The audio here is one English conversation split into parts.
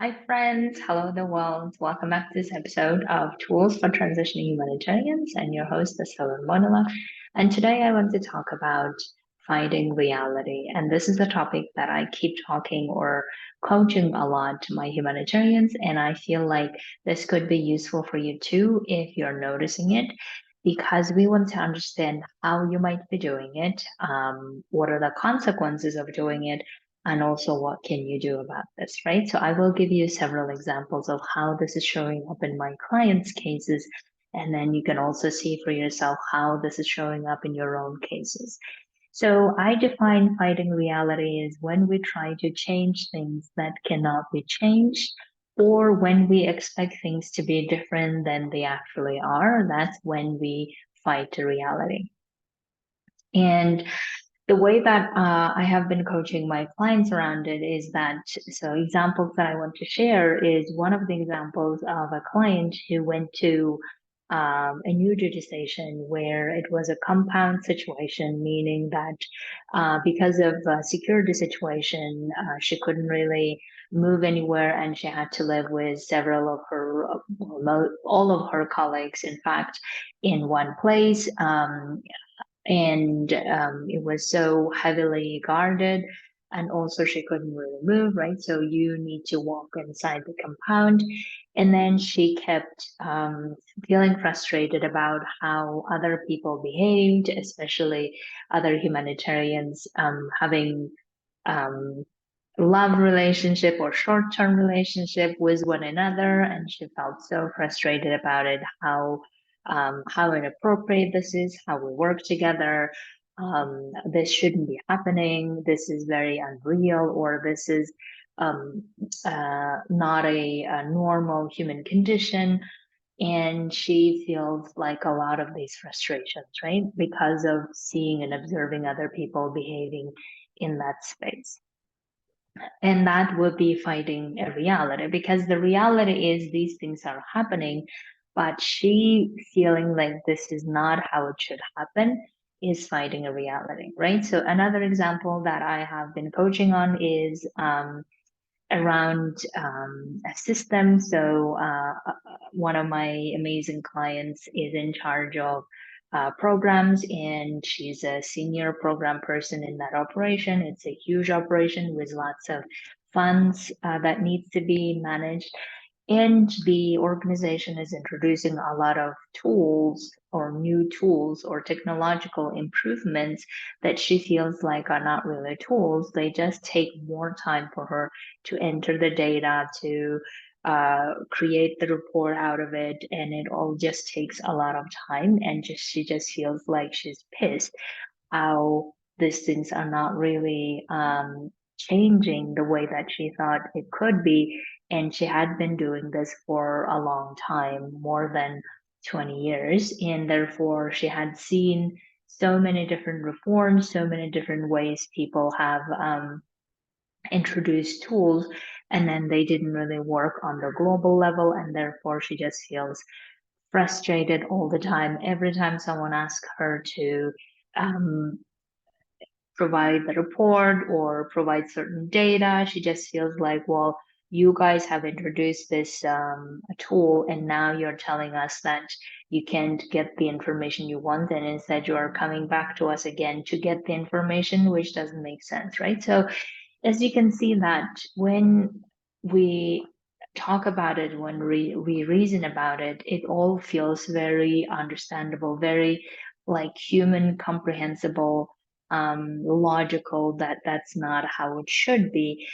Hi, friends. Hello, the world. Welcome back to this episode of Tools for Transitioning Humanitarians. And your host is Helen Monila. And today I want to talk about finding reality. And this is a topic that I keep talking or coaching a lot to my humanitarians. And I feel like this could be useful for you too if you're noticing it, because we want to understand how you might be doing it, what are the consequences of doing it, and also what can you do about this, right? So I will give you several examples of how this is showing up in my clients' cases, and then you can also see for yourself how this is showing up in your own cases. So I define fighting reality as when we try to change things that cannot be changed, or when we expect things to be different than they actually are. That's when we fight the reality. And the way that I have been coaching my clients around it is that, so examples that I want to share is one of the examples of a client who went to a new duty station where it was a compound situation, meaning that because of a security situation, she couldn't really move anywhere and she had to live with several of her, all of her colleagues, in fact, in one place. And it was so heavily guarded, and also she couldn't really move, right? So you need to walk inside the compound. And then she kept feeling frustrated about how other people behaved, especially other humanitarians having um, love relationship or short-term relationship with one another, and she felt so frustrated about it, how inappropriate this is, how we work together. This shouldn't be happening. This is very unreal, or this is um, not a normal human condition. And she feels like a lot of these frustrations, right? Because of seeing and observing other people behaving in that space. And that would be fighting a reality, because the reality is these things are happening, but she feeling like this is not how it should happen is fighting a reality, right? So another example that I have been coaching on is around a system. So one of my amazing clients is in charge of programs, and she's a senior program person in that operation. It's a huge operation with lots of funds that needs to be managed. And the organization is introducing a lot of tools or new tools or technological improvements that she feels like are not really tools. They just take more time for her to enter the data, to create the report out of it. And it all just takes a lot of time. And she just feels like she's pissed how these things are not really changing the way that she thought it could be. And she had been doing this for a long time, more than 20 years. And therefore, she had seen so many different reforms, so many different ways people have introduced tools, and then they didn't really work on the global level. And therefore, she just feels frustrated all the time. Every time someone asks her to um, provide the report or provide certain data, she just feels like, well, you guys have introduced this tool, and now you're telling us that you can't get the information you want, and instead you are coming back to us again to get the information, which doesn't make sense, right? So as you can see that when we talk about it, when we reason about it, it all feels very understandable, very like human comprehensible, logical, that that's not how it should be.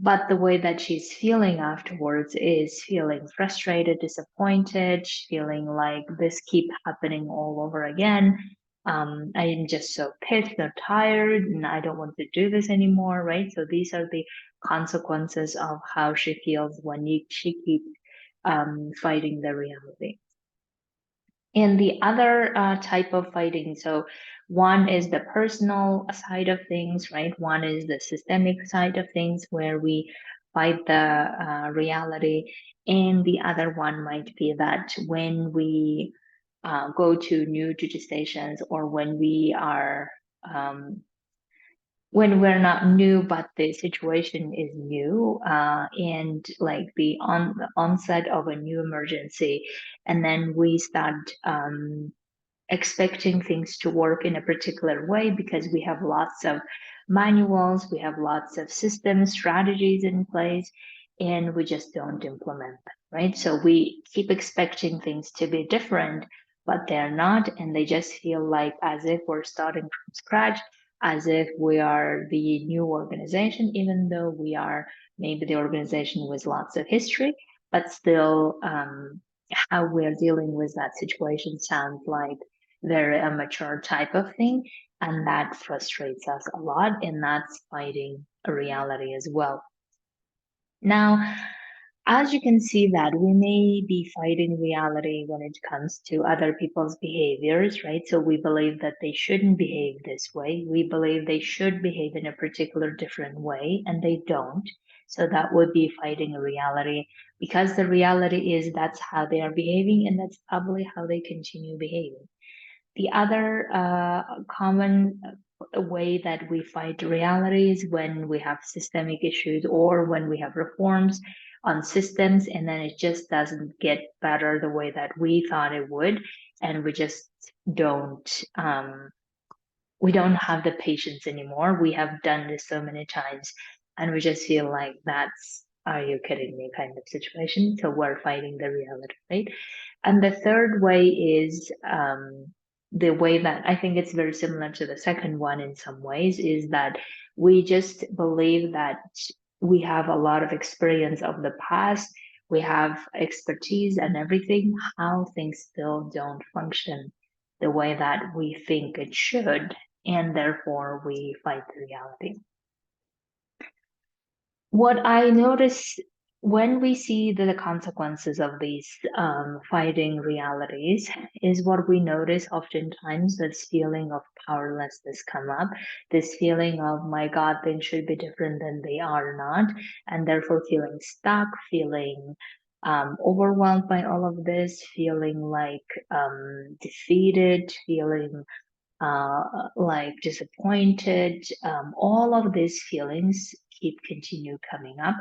But the way that she's feeling afterwards is feeling frustrated, disappointed, feeling like this keep happening all over again. I am just so pissed or tired, and I don't want to do this anymore, right? So these are the consequences of how she feels when she keeps fighting the reality. And the other type of fighting, so one is the personal side of things, right? One is the systemic side of things where we fight the reality. And the other one might be that when we go to new duty stations, or um, when we're not new, but the situation is new, and like the onset of a new emergency, and then we start expecting things to work in a particular way because we have lots of manuals, we have lots of systems, strategies in place, and we just don't implement them, right? So we keep expecting things to be different, but they're not, and they just feel like as if we're starting from scratch, as if we are the new organization, even though we are maybe the organization with lots of history, but still, how we're dealing with that situation sounds like very immature type of thing, and that frustrates us a lot, and that's fighting a reality as well. Now, as you can see that we may be fighting reality when it comes to other people's behaviors, right? So we believe that they shouldn't behave this way. We believe they should behave in a particular different way, and they don't. So that would be fighting a reality, because the reality is that's how they are behaving, and that's probably how they continue behaving. The other common way that we fight reality is when we have systemic issues or when we have reforms on systems, and then it just doesn't get better the way that we thought it would, and don't we don't have the patience anymore. We have done this so many times, and we just feel like that's, are you kidding me, kind of situation. So we're fighting the reality, right? And the third way is the way that I think it's very similar to the second one in some ways, is that we just believe that we have a lot of experience of the past, we have expertise and everything, how things still don't function the way that we think it should, and therefore we fight the reality. What I notice when we see the consequences of these fighting realities is what we notice oftentimes, this feeling of powerlessness come up, this feeling of, my God, things should be different than they are not, and therefore feeling stuck, feeling overwhelmed by all of this, feeling like defeated, feeling like disappointed. All of these feelings continue coming up,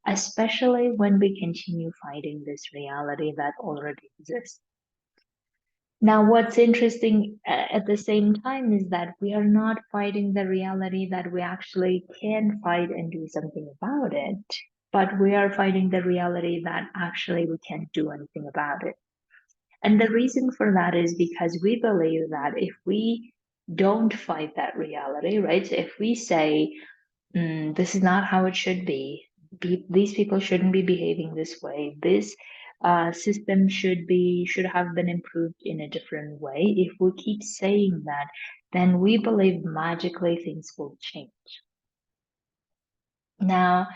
especially when we continue fighting this reality that already exists. Now, what's interesting at the same time is that we are not fighting the reality that we actually can fight and do something about it, but we are fighting the reality that actually we can't do anything about it. And the reason for that is because we believe that if we don't fight that reality, right? So if we say, this is not how it should these people shouldn't be behaving this way, this system should have been improved in a different way. If we keep saying that, then we believe magically things will change. Now,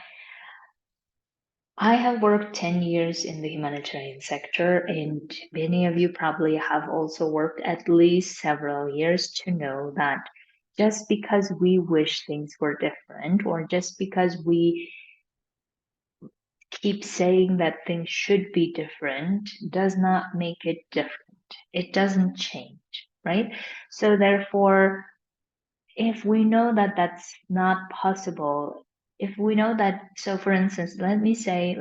I have worked 10 years in the humanitarian sector, and many of you probably have also worked at least several years to know that just because we wish things were different, or just because we keep saying that things should be different, does not make it different. It doesn't change, right? So therefore, if we know that that's not possible, if we know that, so for instance, say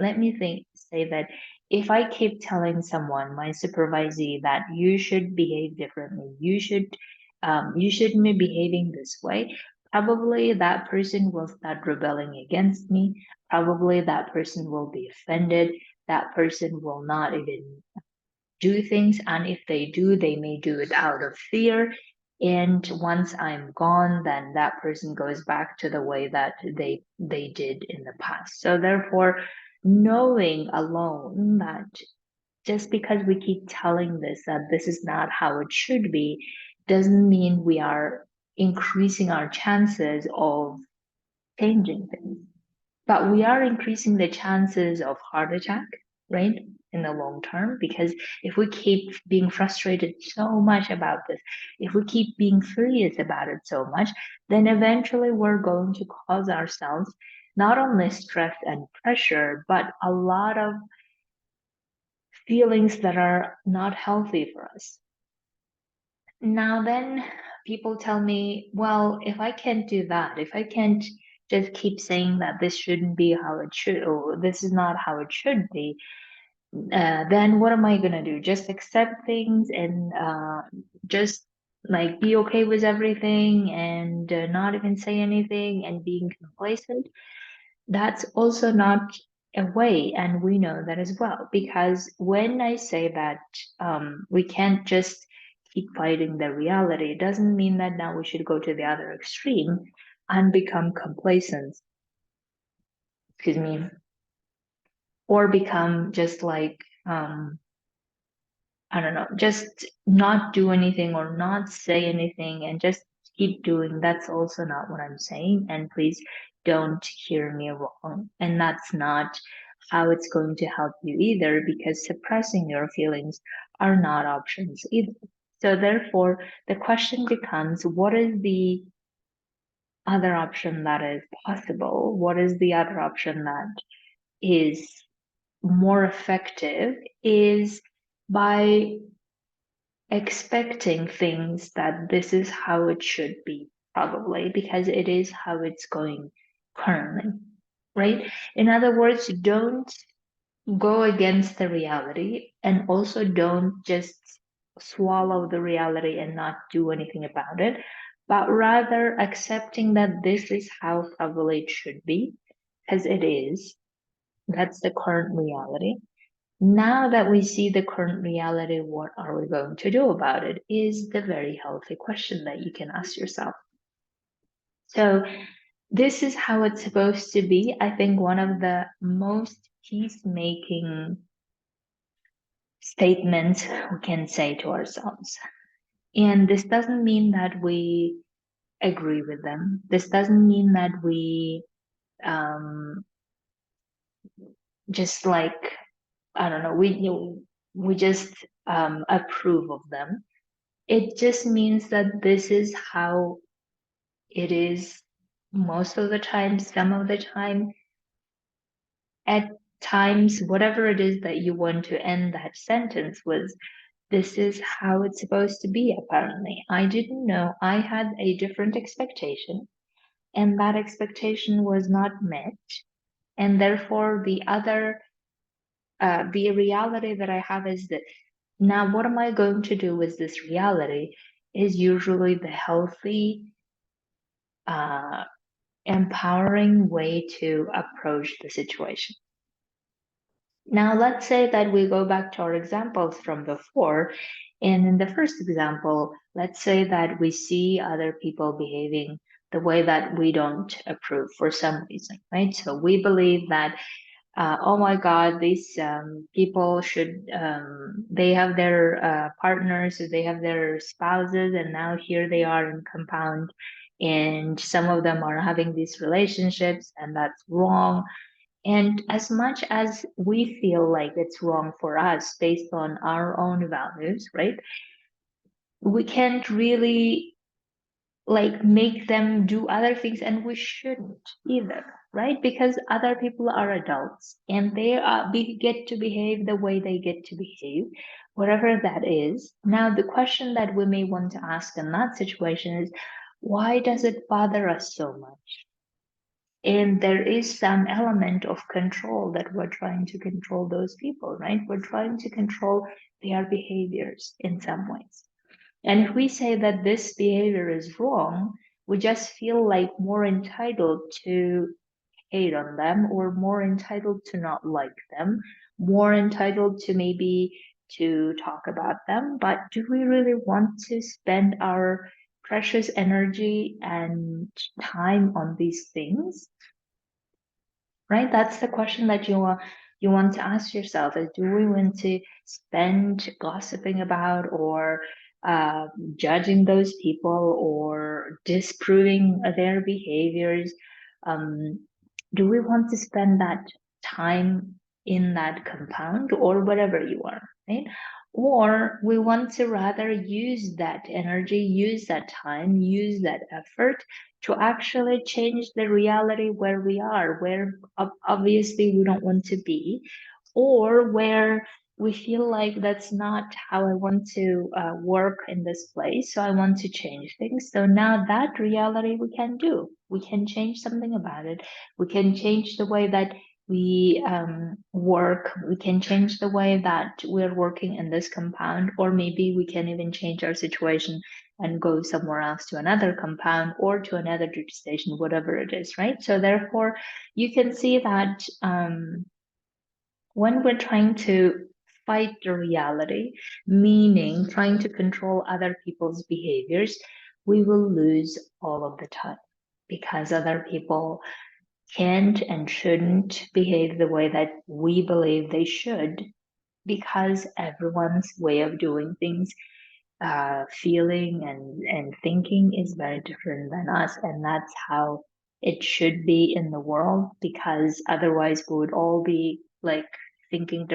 that if I keep telling someone, my supervisee, that you should behave differently, you shouldn't be behaving this way, probably that person will start rebelling against me. Probably that person will be offended. That person will not even do things, and if they do, they may do it out of fear, and once I'm gone, then that person goes back to the way that they did in the past. So therefore, knowing alone that just because we keep telling this that this is not how it should be, doesn't mean we are increasing our chances of changing things, but we are increasing the chances of heart attack, right? In the long term, because if we keep being frustrated so much about this, if we keep being furious about it so much, then eventually we're going to cause ourselves not only stress and pressure, but a lot of feelings that are not healthy for us. Now then, people tell me, well, if I can't do that, if I can't just keep saying that this shouldn't be how it should, or this is not how it should be, then what am I gonna do? Just accept things and just like be okay with everything and not even say anything and being complacent? That's also not a way, and we know that as well. Because when I say that we can't just keep fighting the reality, it doesn't mean that now we should go to the other extreme and become complacent, excuse me, or become just like I don't know, just not do anything or not say anything and just keep doing. That's also not what I'm saying. And please don't hear me wrong. And that's not how it's going to help you either, because suppressing your feelings are not options either. So therefore, the question becomes, what is the other option that is possible? What is the other option that is more effective? Is by expecting things that this is how it should be, probably because it is how it's going currently, right? In other words, don't go against the reality, and also don't just swallow the reality and not do anything about it, but rather accepting that this is how probably it should be, because it is. That's the current reality. Now that we see the current reality, what are we going to do about it? Is the very healthy question that you can ask yourself. So, this is how it's supposed to be. I think one of the most peacemaking statements we can say to ourselves. And this doesn't mean that we agree with them. This doesn't mean that we um, just like, I don't know, we just approve of them. It just means that this is how it is most of the time, some of the time, at times, whatever it is that you want to end that sentence with, this is how it's supposed to be, apparently. I didn't know. I had a different expectation, and that expectation was not met. And therefore, the reality that I have is this. Now, what am I going to do with this reality is usually the healthy, uh, empowering way to approach the situation. Now, let's say that we go back to our examples from before. And in the first example, let's say that we see other people behaving the way that we don't approve for some reason, right? So we believe that oh my God, these people should, they have their partners, they have their spouses, and now here they are in compound, and some of them are having these relationships, and that's wrong. And as much as we feel like it's wrong for us based on our own values, right? We can't really like make them do other things, and we shouldn't either, right? Because other people are adults and they get to behave the way they get to behave, whatever that is. Now the question that we may want to ask in that situation is, why does it bother us so much? And there is some element of control that we're trying to control those people, right? We're trying to control their behaviors in some ways. And if we say that this behavior is wrong, we just feel like more entitled to hate on them, or more entitled to not like them, more entitled to maybe to talk about them. But do we really want to spend our precious energy and time on these things? Right? That's the question that you want to ask yourself: is do we want to spend gossiping about, or uh, judging those people, or disproving their behaviors? Do we want to spend that time in that compound, or whatever you are, right? Or we want to rather use that energy, use that time, use that effort to actually change the reality where we are, where obviously we don't want to be, or where we feel like that's not how I want to work in this place. So I want to change things. So now that reality we can do. We can change something about it. We can change the way that we work. We can change the way that we're working in this compound, or maybe we can even change our situation and go somewhere else to another compound or to another duty station, whatever it is, right? So therefore, you can see that when we're trying to fight the reality, meaning trying to control other people's behaviors, we will lose all of the time because other people can't and shouldn't behave the way that we believe they should, because everyone's way of doing things, feeling and thinking is very different than us, and that's how it should be in the world, because otherwise we would all be like thinking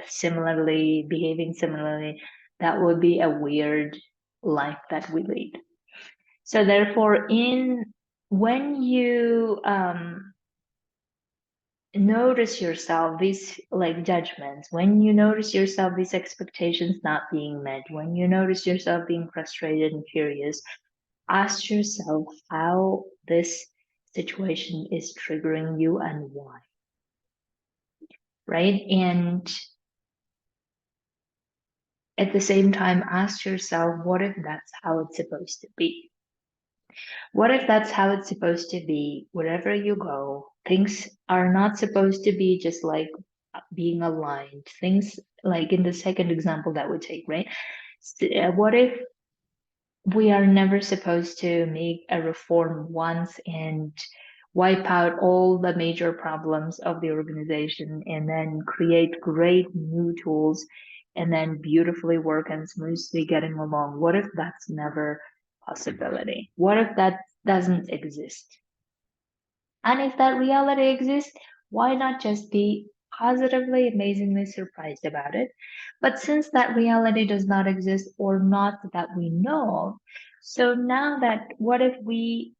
similarly, behaving similarly. That would be a weird life that we lead. So therefore, in when you notice yourself these like judgments, when you notice yourself these expectations not being met, when you notice yourself being frustrated and furious, ask yourself how this situation is triggering you and why, right? And at the same time, ask yourself, what if that's how it's supposed to be? What if that's how it's supposed to be? Wherever you go, things are not supposed to be just like being aligned. Things like in the second example that we take, right? What if we are never supposed to make a reform once and wipe out all the major problems of the organization and then create great new tools and then beautifully work and smoothly getting along? What if that's never a possibility? What if that doesn't exist? And if that reality exists, why not just be positively, amazingly surprised about it? But since that reality does not exist, or not that we know of, so now that what if we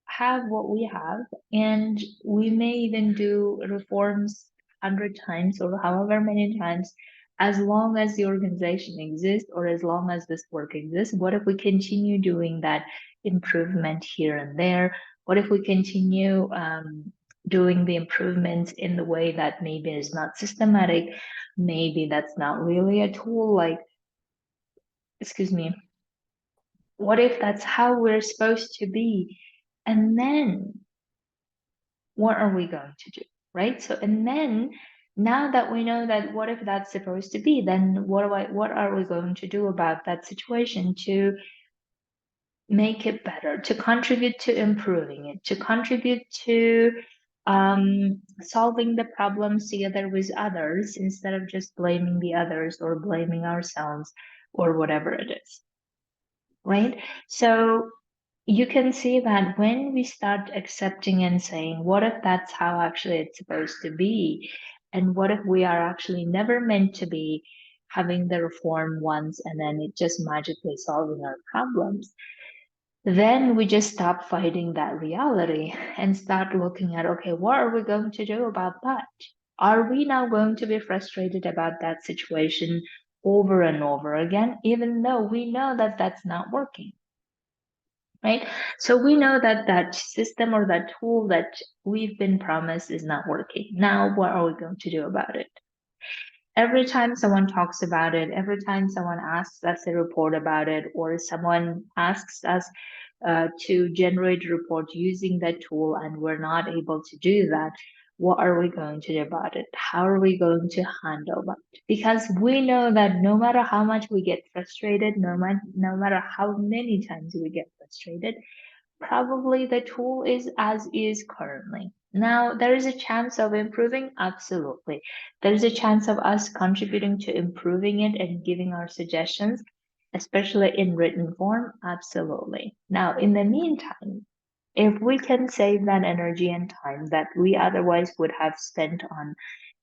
have what we have, and we may even do reforms 100 times or however many times, as long as the organization exists or as long as this work exists? What if we continue doing that improvement here and there? What if we continue doing the improvements in the way that maybe is not systematic, maybe that's not really a tool, like, excuse me, what if that's how we're supposed to be? And then what are we going to do, right? So, and then now that we know that what if that's supposed to be, then what are we going to do about that situation to make it better, to contribute to improving it, to contribute to solving the problems together with others instead of just blaming the others or blaming ourselves or whatever it is, right? So you can see that when we start accepting and saying, what if that's how actually it's supposed to be? And what if we are actually never meant to be having the reform once and then it just magically solving our problems? Then we just stop fighting that reality and start looking at, okay, what are we going to do about that? Are we now going to be frustrated about that situation over and over again, even though we know that that's not working? Right? So we know that that system or that tool that we've been promised is not working. Now, what are we going to do about it? Every time someone talks about it, every time someone asks us a report about it, or someone asks us to generate a report using that tool and we're not able to do that, what are we going to do about it? How are we going to handle that? Because we know that no matter how much we get frustrated, no matter how many times we get frustrated, probably the tool is as is currently. Now, there is a chance of improving, absolutely. There is a chance of us contributing to improving it and giving our suggestions, especially in written form, absolutely. Now, in the meantime, if we can save that energy and time that we otherwise would have spent on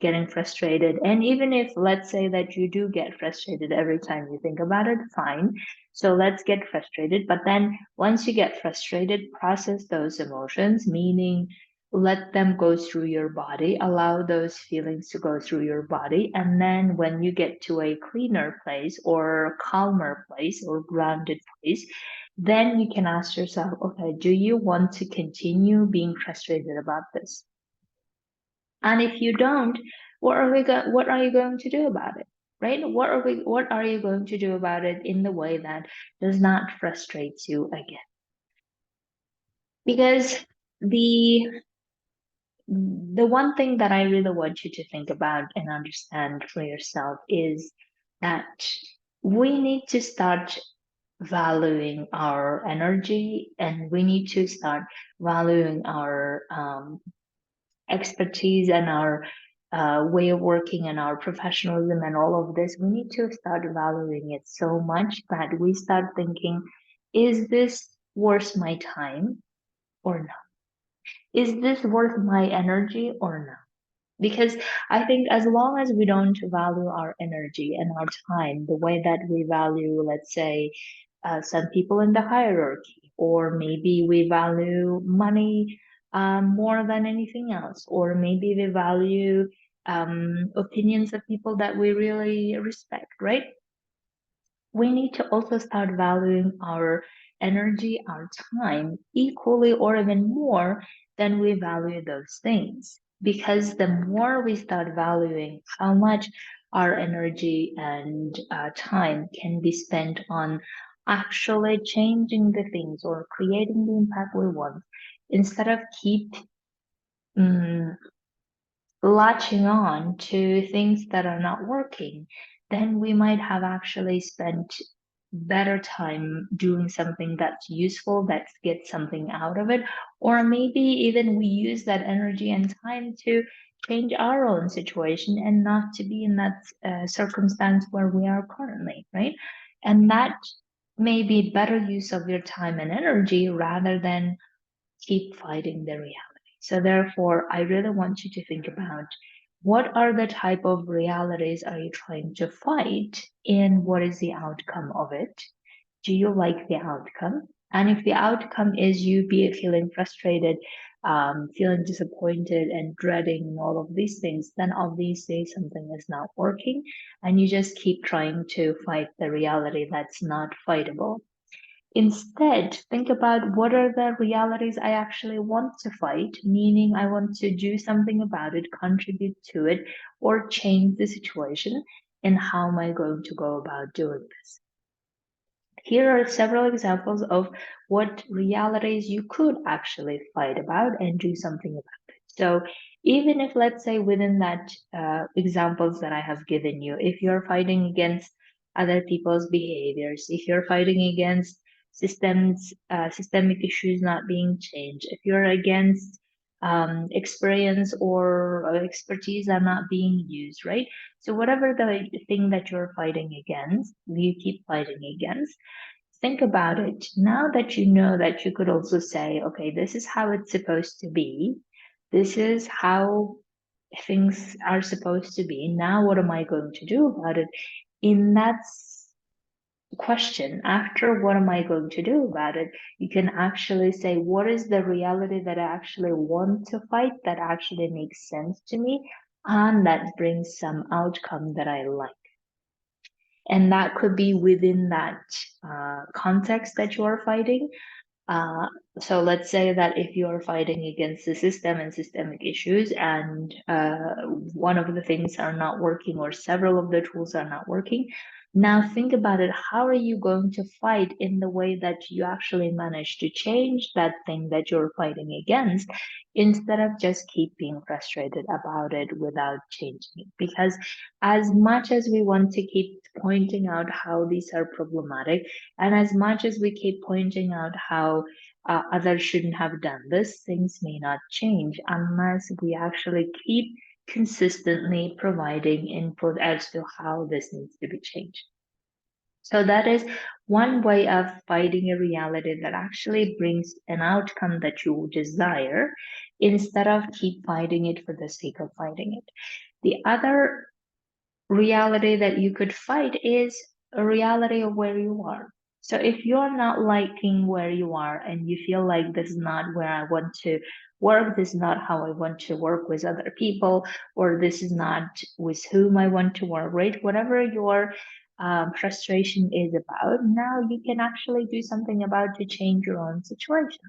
getting frustrated, and even if, let's say that you do get frustrated every time you think about it, fine. So let's get frustrated. But then once you get frustrated, process those emotions, meaning let them go through your body, allow those feelings to go through your body. And then when you get to a cleaner place or calmer place or grounded place, then you can ask yourself, okay, do you want to continue being frustrated about this? And if you don't, what are you going to do about it? Right? What are you going to do about it in the way that does not frustrate you again? Because the the one thing that I really want you to think about and understand for yourself is that we need to start valuing our energy, and we need to start valuing our expertise and our way of working and our professionalism and all of this. We need to start valuing it so much that we start thinking, is this worth my time or not? Is this worth my energy or not? Because I think as long as we don't value our energy and our time the way that we value, let's say, some people in the hierarchy, or maybe we value money more than anything else, or maybe we value opinions of people that we really respect, right? We need to also start valuing our energy, our time equally or even more than we value those things. Because the more we start valuing how much our energy and time can be spent on actually changing the things or creating the impact we want, instead of keep mm, latching on to things that are not working, then we might have actually spent better time doing something that's useful, that gets something out of it, or maybe even we use that energy and time to change our own situation and not to be in that circumstance where we are currently, right? And that may be better use of your time and energy rather than keep fighting the reality. So therefore, I really want you to think about what are the type of realities are you trying to fight and what is the outcome of it? Do you like the outcome? And if the outcome is you be feeling frustrated, feeling disappointed and dreading all of these things, then obviously something is not working and you just keep trying to fight the reality that's not fightable. Instead, think about what are the realities I actually want to fight, meaning I want to do something about it, contribute to it, or change the situation, and how am I going to go about doing this? Here are several examples of what realities you could actually fight about and do something about it. So, even if, let's say, within that examples that I have given you, if you're fighting against other people's behaviors, if you're fighting against systemic issues not being changed, if you're against experience or expertise are not being used, right? So, whatever the thing that you're fighting against, you keep fighting against, think about it. Now that you know that you could also say, okay, this is how it's supposed to be. This is how things are supposed to be. Now, what am I going to do about it? In that question, after what am I going to do about it, you can actually say, what is the reality that I actually want to fight that actually makes sense to me and that brings some outcome that I like. And that could be within that context that you are fighting. Uh, so let's say that if you're fighting against the system and systemic issues, and one of the things are not working, or several of the tools are not working, now think about it. How are you going to fight in the way that you actually manage to change that thing that you're fighting against, instead of just keep being frustrated about it without changing it? Because as much as we want to keep pointing out how these are problematic, and as much as we keep pointing out how others shouldn't have done this, things may not change unless we actually keep consistently providing input as to how this needs to be changed. So that is one way of fighting a reality that actually brings an outcome that you desire, instead of keep fighting it for the sake of fighting it. The other reality that you could fight is a reality of where you are. So if you're not liking where you are and you feel like this is not where I want to work. This is not how I want to work with other people, or this is not with whom I want to work, right? Whatever your frustration is about, now you can actually do something about to change your own situation.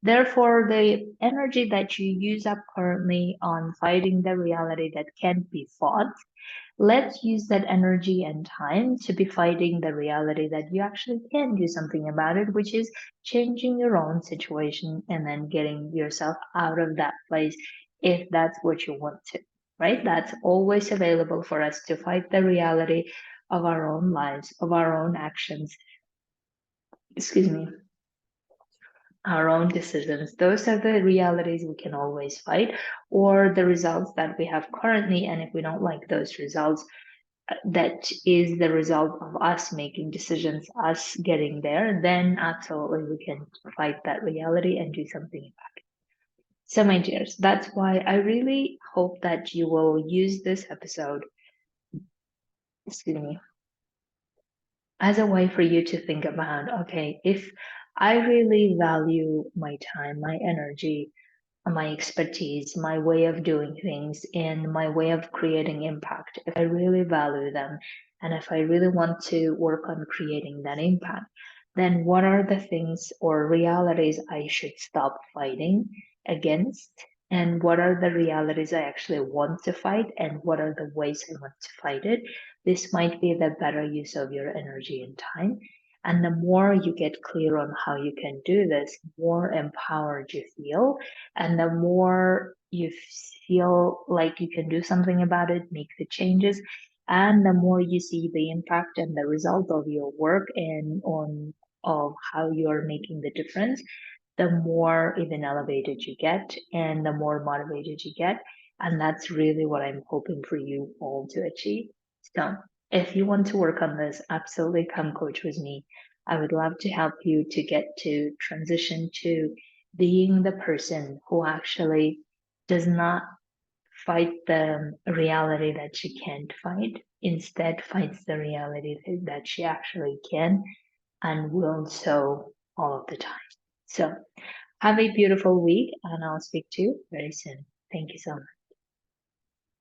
Therefore, the energy that you use up currently on fighting the reality that can't be fought, let's use that energy and time to be fighting the reality that you actually can do something about it, which is changing your own situation and then getting yourself out of that place if that's what you want to, right? That's always available for us to fight the reality of our own lives, of our own actions, excuse me, our own decisions. Those are the realities we can always fight, or the results that we have currently. And if we don't like those results, that is the result of us making decisions, us getting there, then absolutely we can fight that reality and do something about it. So, my dears, that's why I really hope that you will use this episode, excuse me, as a way for you to think about, okay, if I really value my time, my energy, my expertise, my way of doing things, and my way of creating impact, if I really value them, and if I really want to work on creating that impact, then what are the things or realities I should stop fighting against? And what are the realities I actually want to fight? And what are the ways I want to fight it? This might be the better use of your energy and time. And the more you get clear on how you can do this, more empowered you feel, and the more you feel like you can do something about it, make the changes, and the more you see the impact and the result of your work and on of how you're making the difference, the more even elevated you get and the more motivated you get. And that's really what I'm hoping for you all to achieve. So if you want to work on this, absolutely come coach with me. I would love to help you to get to transition to being the person who actually does not fight the reality that she can't fight, instead fights the reality that she actually can and will so all of the time. So have a beautiful week and I'll speak to you very soon. Thank you so much.